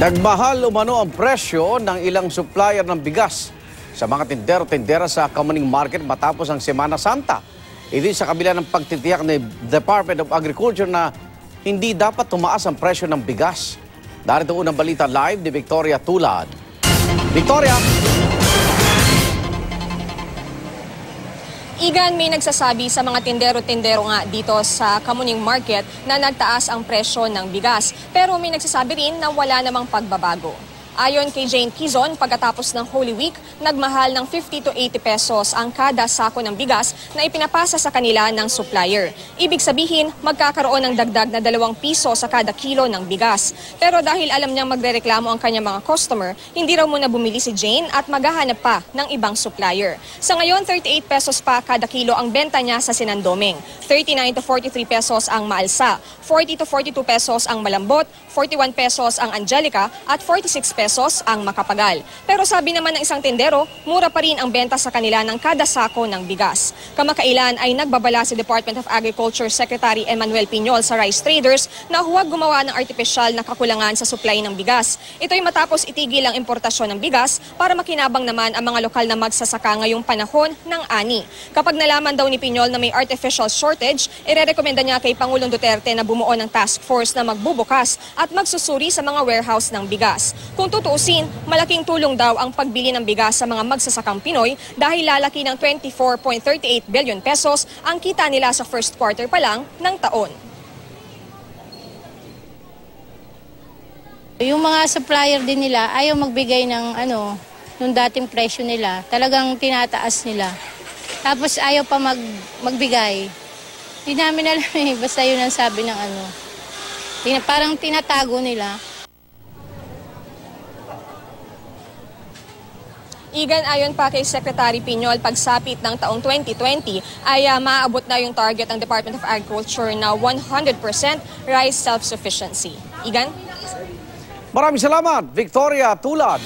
Nagmahal umano ang presyo ng ilang supplier ng bigas sa mga tindero-tindera sa Kamuning Market matapos ang Semana Santa. Ito sa kabila ng pagtitiyak ng Department of Agriculture na hindi dapat tumaas ang presyo ng bigas. Darito unang balita live ni Victoria Tulad. Victoria! Igan, may nagsasabi sa mga tindero-tindero nga dito sa Kamuning Market na nagtaas ang presyo ng bigas. Pero may nagsasabi rin na wala namang pagbabago. Ayon kay Jane Quizon, pagkatapos ng Holy Week, nagmahal ng 50 to 80 pesos ang kada sako ng bigas na ipinapasa sa kanila ng supplier. Ibig sabihin, magkakaroon ng dagdag na 2 piso sa kada kilo ng bigas. Pero dahil alam niyang magrereklamo ang kanyang mga customer, hindi raw muna bumili si Jane at maghahanap pa ng ibang supplier. Sa ngayon, 38 pesos pa kada kilo ang benta niya sa Sinandoming. 39 to 43 pesos ang Maalsa, 40 to 42 pesos ang Malambot, 41 pesos ang Angelica at 46 pesos ang Makapagal. Pero sabi naman ng isang tindero, mura pa rin ang benta sa kanila ng kada sako ng bigas. Kamakailan ay nagbabala si Department of Agriculture Secretary Emmanuel Piñol sa rice traders na huwag gumawa ng artificial na kakulangan sa supply ng bigas. Ito'y matapos itigil ang importasyon ng bigas para makinabang naman ang mga lokal na magsasaka ngayong panahon ng ani. Kapag nalaman daw ni Piñol na may artificial shortage, irerekomenda niya kay Pangulong Duterte na bumuo ng task force na magbubukas at magsusuri sa mga warehouse ng bigas. Kung tutuusin, malaking tulong daw ang pagbili ng bigas sa mga magsasakang Pinoy dahil lalaki ng 24.38 billion pesos ang kita nila sa first quarter pa lang ng taon. Yung mga supplier din nila ayaw magbigay ng nung dating presyo nila. Talagang tinataas nila. Tapos ayaw pa magbigay. Hindi namin alam basta yun ang sabi ng parang tinatago nila. Igan, ayon pa kay Secretary Piñol, pagsapit ng taong 2020 ay maaabot na yung target ng Department of Agriculture na 100% rice self-sufficiency. Igan? Maraming salamat, Victoria Tulad.